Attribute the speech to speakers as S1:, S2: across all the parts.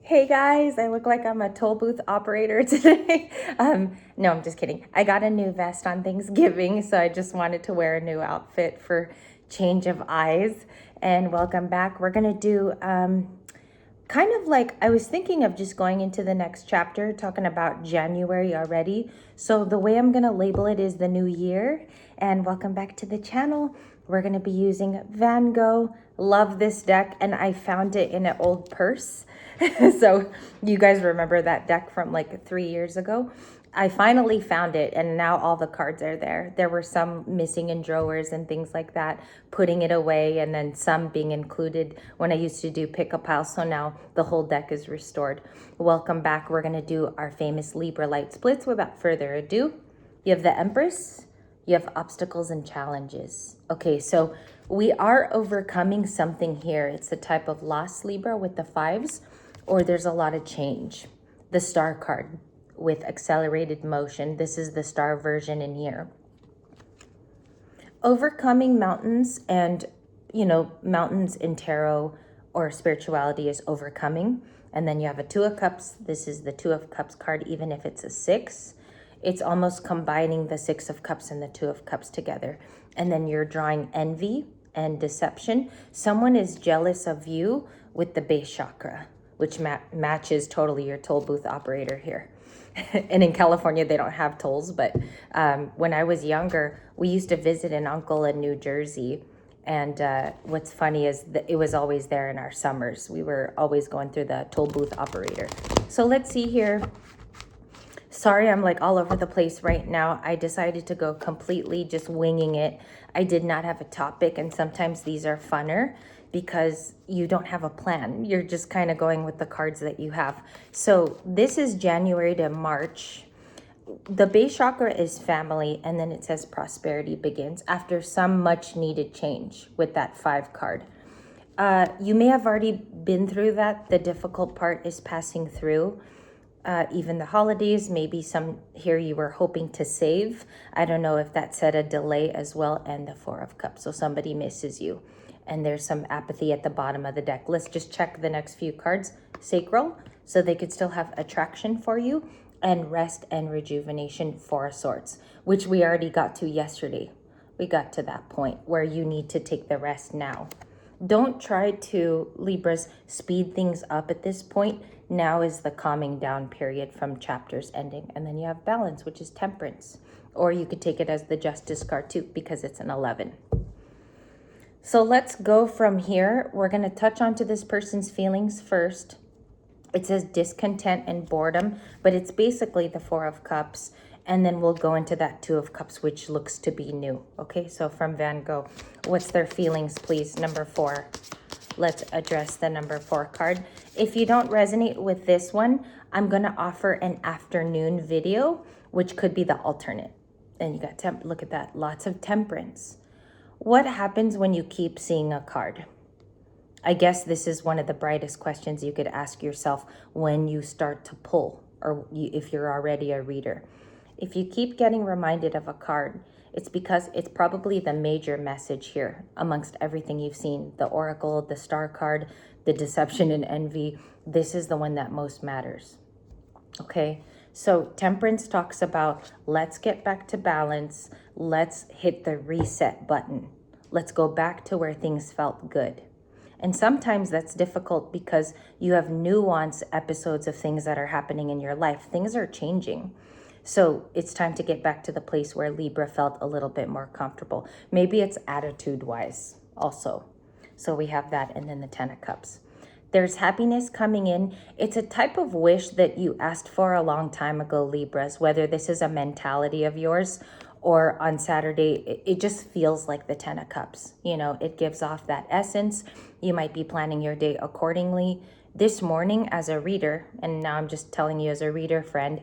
S1: Hey guys, I look like I'm a toll booth operator today. No, I'm just kidding. I got a new vest on Thanksgiving, so I just wanted to wear a new outfit for change of eyes. And welcome back. We're gonna do kind of like, I was thinking of just going into the next chapter, talking about January already. So the way I'm gonna label it is the new year. And welcome back to the channel. We're gonna be using Van Gogh. Love this deck, and I found it in an old purse. So you guys remember that deck from like 3 years ago? I finally found it, and now all the cards are there. There were some missing in drawers and things like that, putting it away, and then some being included when I used to do pick a pile. So now the whole deck is restored. Welcome back. We're going to do our famous Libra light splits. Without further ado, you have the Empress, you have obstacles and challenges. Okay, so we are overcoming something here. It's a type of lost Libra with the fives, or there's a lot of change. The Star card with accelerated motion. This is the Star version in here. Overcoming mountains, and mountains in tarot or spirituality is overcoming. And then you have a Two of Cups. This is the Two of Cups card, even if it's a six. It's almost combining the Six of Cups and the Two of Cups together. And then you're drawing envy and deception. Someone is jealous of you with the base chakra, which matches totally your toll booth operator here. And in California, they don't have tolls, but when I was younger, we used to visit an uncle in New Jersey. And what's funny is that it was always there in our summers. We were always going through the toll booth operator. So let's see here. Sorry, I'm like all over the place right now. I decided to go completely just winging it. I did not have a topic, and sometimes these are funner because you don't have a plan. You're just kind of going with the cards that you have. So this is January to March. The base chakra is family, and then it says prosperity begins after some much needed change with that five card. You may have already been through that. The difficult part is passing through. Even the holidays, maybe some here you were hoping to save. I don't know if that said a delay as well, and the Four of Cups. So somebody misses you. And there's some apathy at the bottom of the deck. Let's just check the next few cards. Sacral, so they could still have attraction for you, and rest and rejuvenation, Four of Swords, which we already got to yesterday. We got to that point where you need to take the rest now. Don't try to, Libras, speed things up at this point. Now is the calming down period from chapters ending. And then you have balance, which is temperance. Or you could take it as the justice card too, because it's an 11. So let's go from here. We're going to touch onto this person's feelings first. It says discontent and boredom, but it's basically the Four of Cups. And then we'll go into that Two of Cups, which looks to be new. Okay, so from Van Gogh, what's their feelings, please? Number 4. Let's address the number 4 card. If you don't resonate with this one, I'm going to offer an afternoon video, which could be the alternate. And you got look at that, lots of temperance. What happens when you keep seeing a card? I guess this is one of the brightest questions you could ask yourself when you start to pull, or if you're already a reader. If you keep getting reminded of a card, it's because it's probably the major message here amongst everything you've seen. The Oracle, the Star card, the deception and envy. This is the one that most matters. Okay, so Temperance talks about let's get back to balance. Let's hit the reset button. Let's go back to where things felt good. And sometimes that's difficult because you have nuanced episodes of things that are happening in your life. Things are changing. So it's time to get back to the place where Libra felt a little bit more comfortable. Maybe it's attitude-wise also. So we have that, and then the Ten of Cups. There's happiness coming in. It's a type of wish that you asked for a long time ago, Libras, whether this is a mentality of yours or on Saturday, it just feels like the Ten of Cups. You know, it gives off that essence. You might be planning your day accordingly. This morning as a reader, and now I'm just telling you as a reader friend,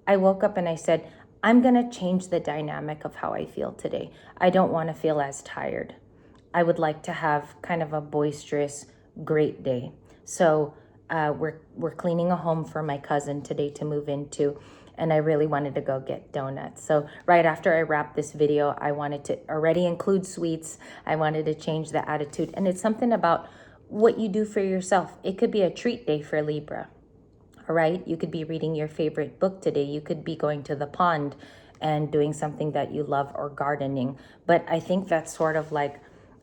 S1: I woke up and I said, I'm going to change the dynamic of how I feel today. I don't want to feel as tired. I would like to have kind of a boisterous, great day. So we're cleaning a home for my cousin today to move into, and I really wanted to go get donuts. So right after I wrapped this video, I wanted to already include sweets. I wanted to change the attitude. And it's something about what you do for yourself. It could be a treat day for Libra. All right. You could be reading your favorite book today. You could be going to the pond and doing something that you love, or gardening. But I think that's sort of like,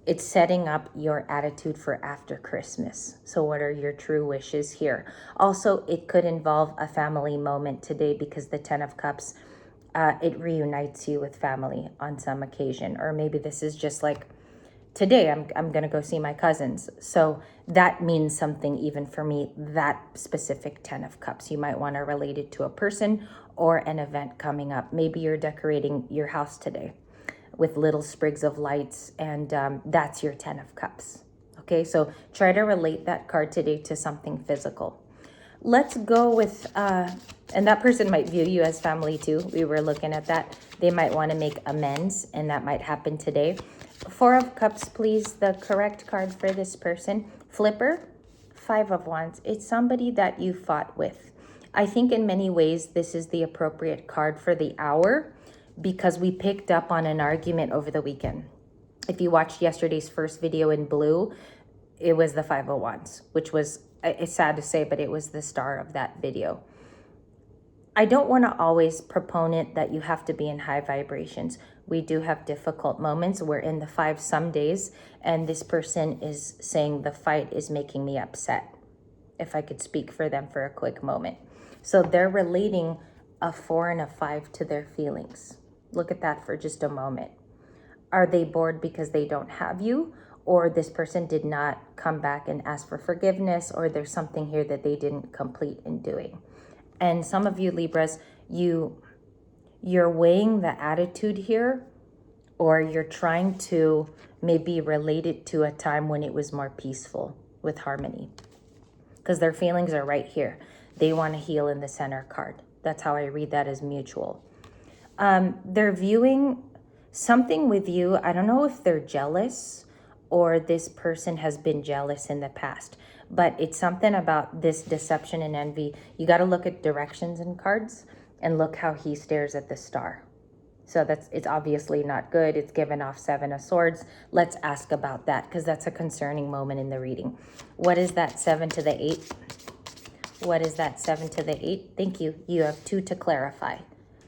S1: it's setting up your attitude for after Christmas. So what are your true wishes here? Also, it could involve a family moment today, because the 10 of Cups, it reunites you with family on some occasion. Or maybe this is just like, today I'm going to go see my cousins. So that means something even for me, that specific 10 of Cups. You might want to relate it to a person or an event coming up. Maybe you're decorating your house today with little sprigs of lights, and that's your 10 of Cups. Okay, so try to relate that card today to something physical. Let's go with, and that person might view you as family too. We were looking at that. They might want to make amends, and that might happen today. 4 of Cups, please, the correct card for this person. Flipper, 5 of Wands. It's somebody that you fought with. I think in many ways, this is the appropriate card for the hour, because we picked up on an argument over the weekend. If you watched yesterday's first video in blue, it was the 5 of Wands, which was, it's sad to say, but it was the star of that video. I don't want to always proponent that you have to be in high vibrations. We do have difficult moments. We're in the 5 some days, and this person is saying the fight is making me upset, if I could speak for them for a quick moment. So they're relating a 4 and a 5 to their feelings. Look at that for just a moment. Are they bored because they don't have you? Or this person did not come back and ask for forgiveness, or there's something here that they didn't complete in doing. And some of you Libras, you're weighing the attitude here, or you're trying to maybe relate it to a time when it was more peaceful with harmony, because their feelings are right here. They want to heal in the center card. That's how I read that, as mutual. They're viewing something with you. I don't know if they're jealous, or this person has been jealous in the past, but it's something about this deception and envy. You got to look at directions in cards and look how he stares at the star. So it's obviously not good. It's given off 7 of Swords. Let's ask about that, because that's a concerning moment in the reading. What is that 7 to the 8? What is that 7 to the 8? Thank you. You have 2 to clarify.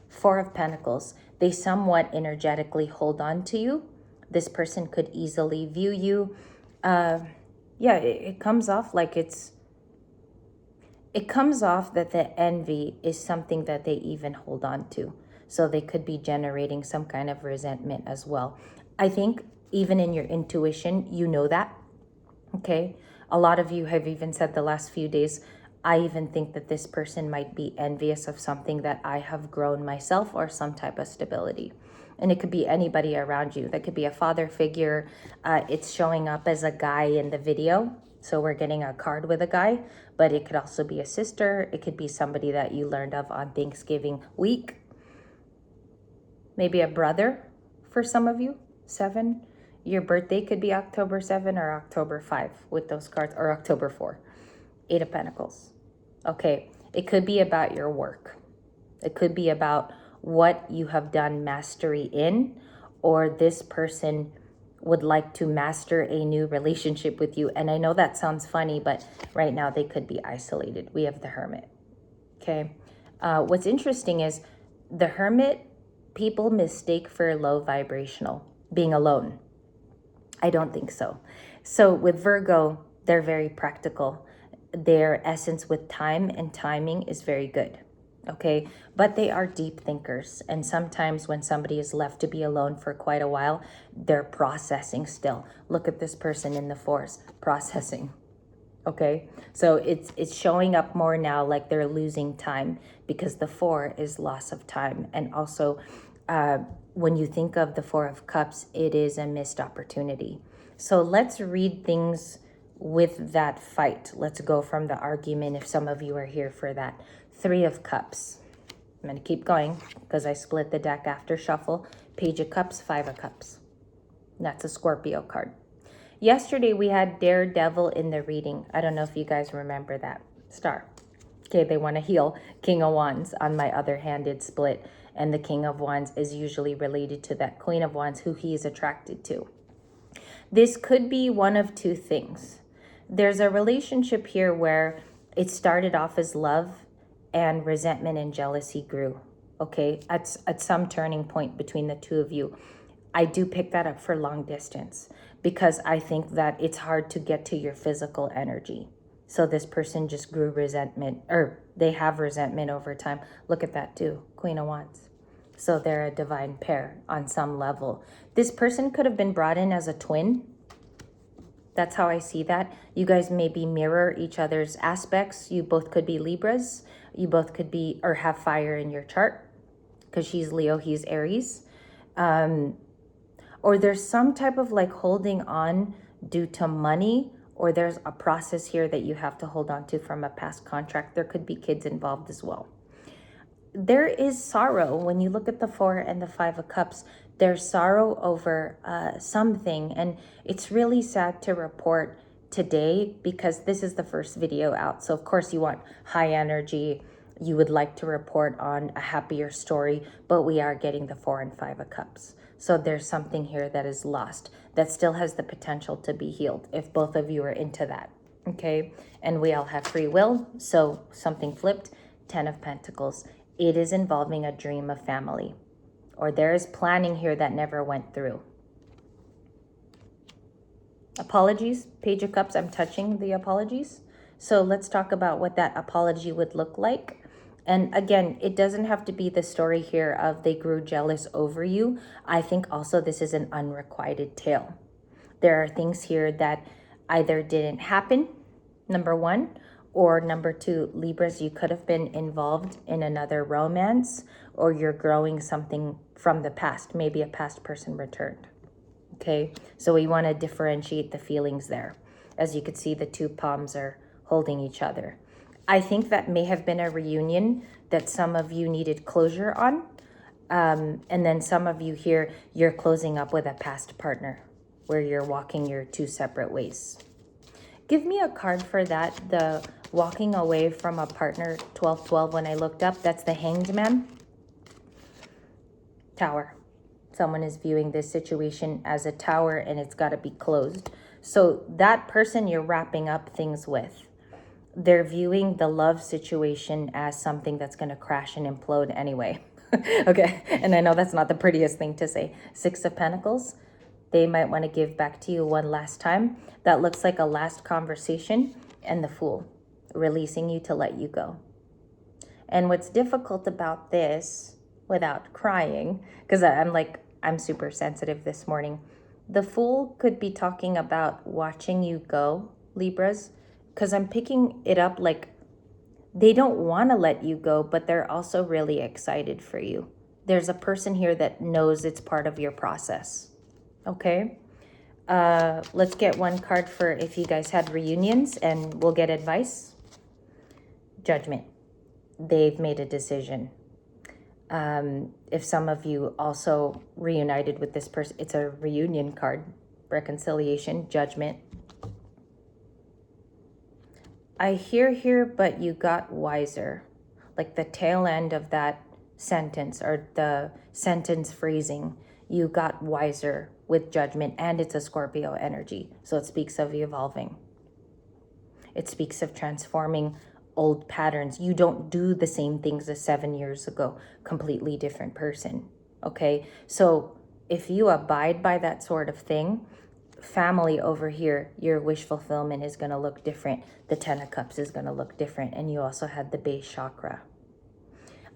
S1: 4 of Pentacles. They somewhat energetically hold on to you. This person could easily view you. It comes off like it comes off that the envy is something that they even hold on to. So they could be generating some kind of resentment as well. I think even in your intuition, you know that. Okay. A lot of you have even said the last few days, I even think that this person might be envious of something that I have grown myself, or some type of stability. And it could be anybody around you. That could be a father figure. It's showing up as a guy in the video. So we're getting a card with a guy, but it could also be a sister. It could be somebody that you learned of on Thanksgiving week. Maybe a brother for some of you. 7. Your birthday could be October 7 or October 5 with those cards, or October 4. 8 of Pentacles. Okay, it could be about your work. It could be about what you have done mastery in, or this person would like to master a new relationship with you. And I know that sounds funny, but right now they could be isolated. We have the Hermit. Okay. What's interesting is the Hermit, people mistake for low vibrational, being alone. I don't think so. So with Virgo, they're very practical. Their essence with time and timing is very good. Okay, but they are deep thinkers. And sometimes when somebody is left to be alone for quite a while, they're processing still. Look at this person in the 4s, processing. Okay, so it's showing up more now like they're losing time, because the 4 is loss of time. And also, when you think of the 4 of Cups, it is a missed opportunity. So let's read things with that fight. Let's go from the argument, if some of you are here for that. 3 of Cups. I'm going to keep going because I split the deck after shuffle. Page of Cups, 5 of Cups. That's a Scorpio card. Yesterday we had Daredevil in the reading. I don't know if you guys remember that. Star. Okay, they want to heal. King of Wands on my other handed split. And the King of Wands is usually related to that Queen of Wands who he is attracted to. This could be one of 2 things. there's a relationship here where it started off as love and resentment and jealousy grew, okay, at some turning point between the two of you. I do pick that up for long distance because I think that it's hard to get to your physical energy. So this person just grew resentment, or they have resentment over time. Look at that too, Queen of Wands. So they're a divine pair on some level. This person could have been brought in as a twin. That's how I see that. You guys maybe mirror each other's aspects. You both could be Libras. You both could be, or have fire in your chart, because she's Leo, he's Aries. Or there's some type of like holding on due to money, or there's a process here that you have to hold on to from a past contract. There could be kids involved as well. There is sorrow when you look at the 4 and the 5 of Cups. There's sorrow over something, and it's really sad to report today because this is the first video out. So of course you want high energy. You would like to report on a happier story, but we are getting the 4 and 5 of Cups. So there's something here that is lost that still has the potential to be healed if both of you are into that, okay? And we all have free will, so something flipped. 10 of Pentacles. It is involving a dream of family, or there is planning here that never went through. Apologies, Page of Cups, I'm touching the apologies. So let's talk about what that apology would look like. And again, it doesn't have to be the story here of they grew jealous over you. I think also this is an unrequited tale. There are things here that either didn't happen, number one, or number two, Libras, you could have been involved in another romance, or you're growing something from the past. Maybe a past person returned. Okay, so we want to differentiate the feelings there. As you could see, the two palms are holding each other. I think that may have been a reunion that some of you needed closure on. And then some of you here, you're closing up with a past partner where you're walking your two separate ways. Give me a card for that, the walking away from a partner, 1212. When I looked up, that's the Hanged Man. Tower. Someone is viewing this situation as a tower and it's got to be closed. So that person you're wrapping up things with, they're viewing the love situation as something that's going to crash and implode anyway. Okay, and I know that's not the prettiest thing to say. 6 of Pentacles. They might want to give back to you one last time. That looks like a last conversation. And the Fool, releasing you to let you go. And what's difficult about this, without crying, because I'm super sensitive this morning. The Fool could be talking about watching you go, Libras, because I'm picking it up like they don't want to let you go, but they're also really excited for you. There's a person here that knows it's part of your process. Okay, let's get one card for if you guys had reunions, and we'll get advice. Judgment. They've made a decision. If some of you also reunited with this person, it's a reunion card. Reconciliation, judgment. I hear here, but you got wiser. Like the tail end of that sentence, or the sentence phrasing, you got wiser with judgment, and it's a Scorpio energy. So it speaks of evolving. It speaks of transforming old patterns. You don't do the same things as 7 years ago. Completely different person. Okay, so if you abide by that sort of thing, family over here, your wish fulfillment is going to look different. The 10 of Cups is going to look different. And you also had the base chakra.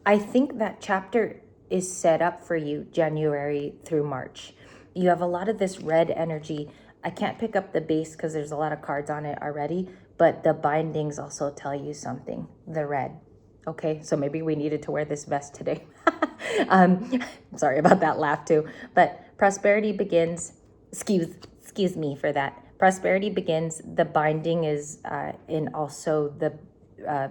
S1: I think that chapter is set up for you January through March. You have a lot of this red energy. I can't pick up the base because there's a lot of cards on it already, but the bindings also tell you something, the red. Okay, so maybe we needed to wear this vest today. Sorry about that laugh too. But prosperity begins, excuse me for that. Prosperity begins, the binding is in also the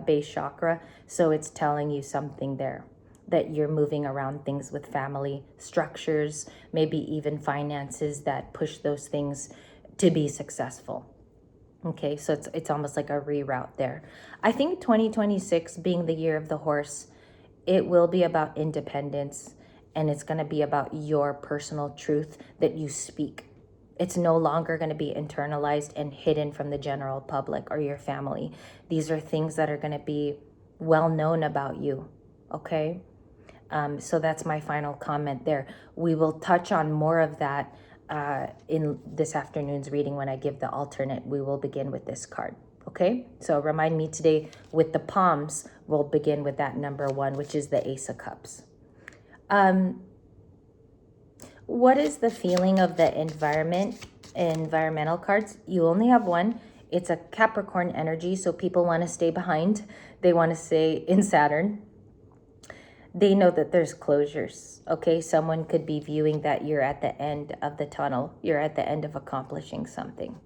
S1: base chakra. So it's telling you something there, that you're moving around things with family structures, maybe even finances that push those things to be successful. Okay, so it's almost like a reroute there. I think 2026 being the year of the horse, it will be about independence, and it's going to be about your personal truth that you speak. It's no longer going to be internalized and hidden from the general public or your family. These are things that are going to be well known about you, okay? So that's my final comment there. We will touch on more of that in this afternoon's reading when I give the alternate. We will begin with this card, okay? So remind me today with the palms, we'll begin with that number 1, which is the Ace of Cups. What is the feeling of the environmental cards? You only have one. It's a Capricorn energy, so people want to stay behind. They want to stay in Saturn. They know that there's closures, okay? Someone could be viewing that you're at the end of the tunnel. You're at the end of accomplishing something.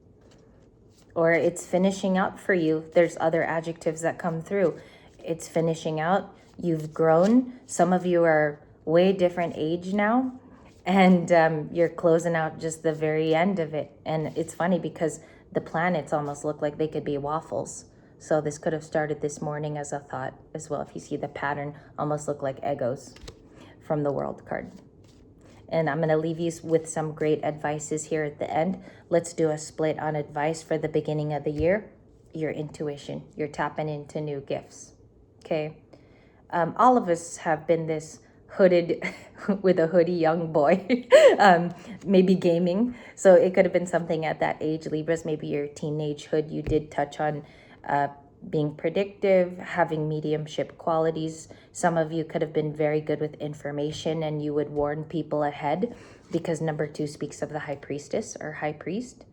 S1: Or it's finishing up for you. There's other adjectives that come through. It's finishing out. You've grown. Some of you are way different age now. And you're closing out just the very end of it. And it's funny because the planets almost look like they could be waffles. So this could have started this morning as a thought as well. If you see the pattern, almost look like Egos from the World card. And I'm going to leave you with some great advices here at the end. Let's do a split on advice for the beginning of the year. Your intuition. You're tapping into new gifts. Okay. All of us have been this hooded with a hoodie young boy, maybe gaming. So it could have been something at that age, Libras, maybe your teenage hood. You did touch on being predictive, having mediumship qualities. Some of you could have been very good with information and you would warn people ahead because number 2 speaks of the high priestess or high priest.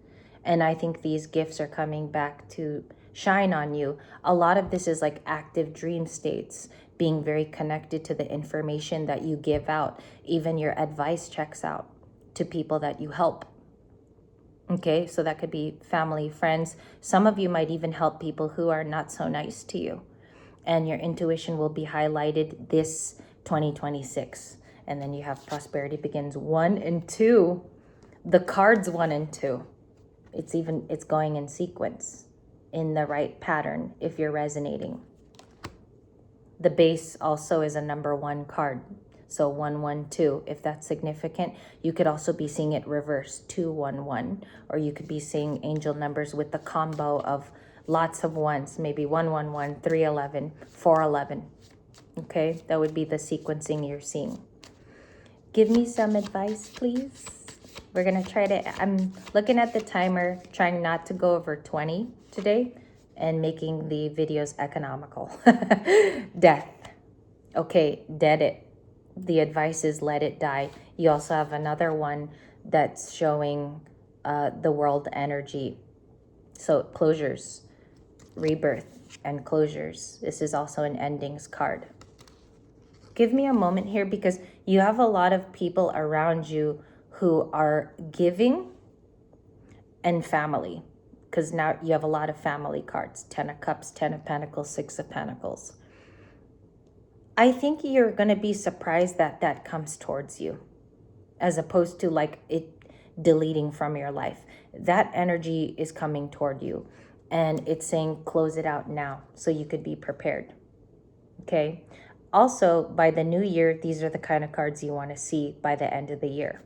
S1: And I think these gifts are coming back to shine on you. A lot of this is like active dream states, being very connected to the information that you give out. Even your advice checks out to people that you help. Okay, so that could be family, friends. Some of you might even help people who are not so nice to you. And your intuition will be highlighted this 2026. And then you have prosperity begins 1 and 2. The cards 1 and 2. It's going in sequence, in the right pattern if you're resonating. The base also is a number 1 card. So 112, if that's significant. You could also be seeing it reverse, 211, or you could be seeing angel numbers with the combo of lots of ones, maybe 111, 311, 411. Okay, that would be the sequencing you're seeing. Give me some advice, please. We're gonna try to, I'm looking at the timer, trying not to go over 20 today and making the videos economical. Death. Okay, dead it. The advice is let it die. You also have another one that's showing the world energy. So closures, rebirth, and closures. This is also an endings card. Give me a moment here because you have a lot of people around you who are giving and family. Because now you have a lot of family cards. 10 of Cups, 10 of Pentacles, 6 of Pentacles. I think you're going to be surprised that that comes towards you as opposed to like it deleting from your life. That energy is coming toward you and it's saying close it out now so you could be prepared. Okay. Also, by the new year, these are the kind of cards you want to see by the end of the year.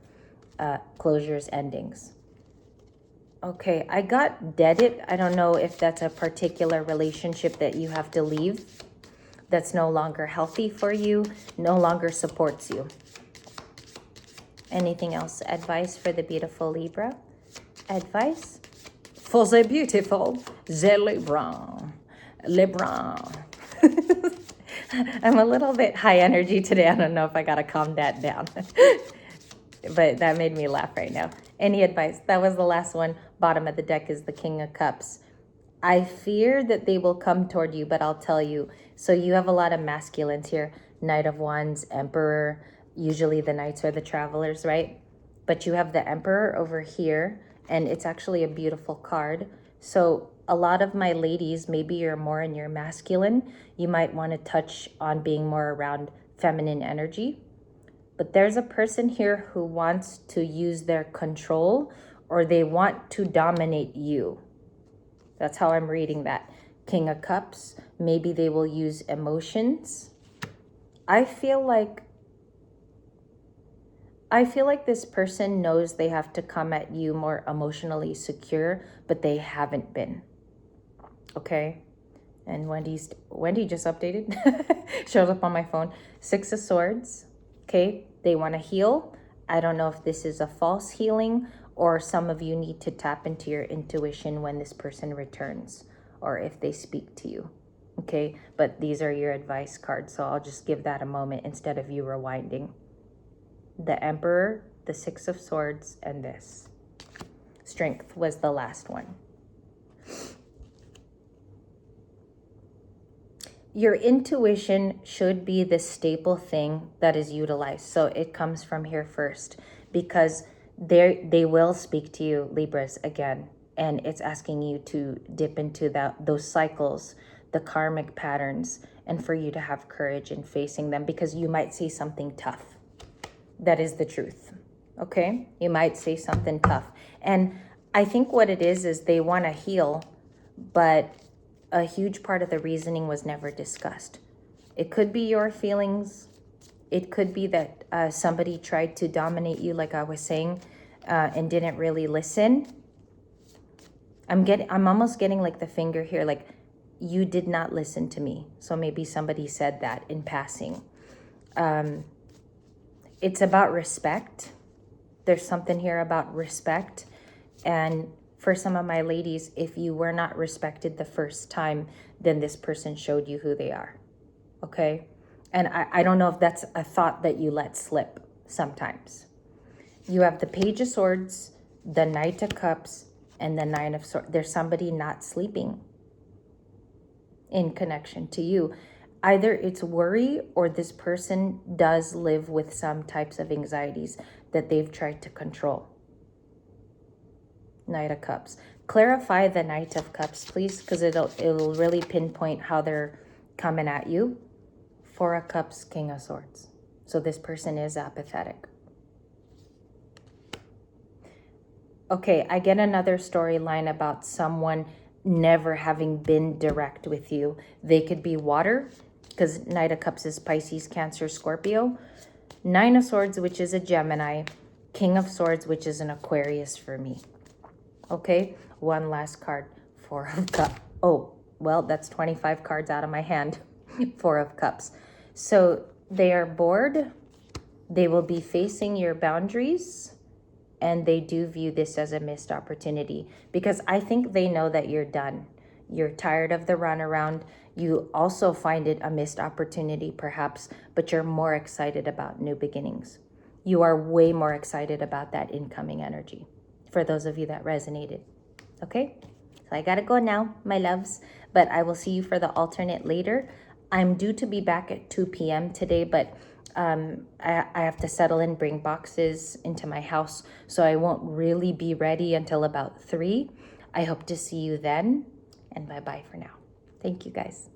S1: Closures, endings. Okay, I got deaded. I don't know if that's a particular relationship that you have to leave. That's no longer healthy for you, no longer supports you. Anything else? Advice for the beautiful Libra? Advice for the beautiful, the Libra. Libra. I'm a little bit high energy today. I don't know if I got to calm that down. But that made me laugh right now. Any advice? That was the last one. Bottom of the deck is the King of Cups. I fear that they will come toward you, but I'll tell you. So you have a lot of masculines here. Knight of Wands, Emperor. Usually the knights are the travelers, right? But you have the Emperor over here, and it's actually a beautiful card. So a lot of my ladies, maybe you're more in your masculine. You might want to touch on being more around feminine energy. But there's a person here who wants to use their control or they want to dominate you. That's how I'm reading that. King of Cups, maybe they will use emotions. I feel like I feel like this person knows they have to come at you more emotionally secure, but they haven't been. Okay? And Wendy just updated. Shows up on my phone. 6 of Swords. Okay? They want to heal. I don't know if this is a false healing or some of you need to tap into your intuition when this person returns or if they speak to you. Okay? But these are your advice cards, so I'll just give that a moment instead of you rewinding. The Emperor, the 6 of Swords, and this. Strength was the last one. Your intuition should be the staple thing that is utilized. So it comes from here first because they will speak to you, Libras, again. And it's asking you to dip into those cycles, the karmic patterns, and for you to have courage in facing them because you might see something tough. That is the truth. Okay? You might say something tough. And I think what it is they want to heal, but a huge part of the reasoning was never discussed. It could be your feelings. It could be that somebody tried to dominate you, like I was saying, and didn't really listen. I'm almost getting like the finger here, like you did not listen to me. So maybe somebody said that in passing. It's about respect. There's something here about respect. And for some of my ladies, if you were not respected the first time, then this person showed you who they are. Okay? And I don't know if that's a thought that you let slip sometimes. You have the Page of Swords, the Knight of Cups, and the Nine of Swords. There's somebody not sleeping in connection to you. Either it's worry or this person does live with some types of anxieties that they've tried to control. Knight of Cups. Clarify the Knight of Cups, please, because it'll really pinpoint how they're coming at you. 4 of Cups, King of Swords. So this person is apathetic. Okay, I get another storyline about someone never having been direct with you. They could be water, because Knight of Cups is Pisces, Cancer, Scorpio. 9 of Swords, which is a Gemini. King of Swords, which is an Aquarius for me. Okay, one last card. 4 of Cups. Oh, well, that's 25 cards out of my hand. 4 of Cups. So they are bored. They will be facing your boundaries. And they do view this as a missed opportunity. Because I think they know that you're done. You're tired of the runaround. You also find it a missed opportunity, perhaps. But you're more excited about new beginnings. You are way more excited about that incoming energy. For those of you that resonated. Okay? So I gotta go now, my loves. But I will see you for the alternate later. I'm due to be back at 2 p.m. today, but I have to settle and bring boxes into my house. So I won't really be ready until about 3. I hope to see you then. And bye-bye for now. Thank you, guys.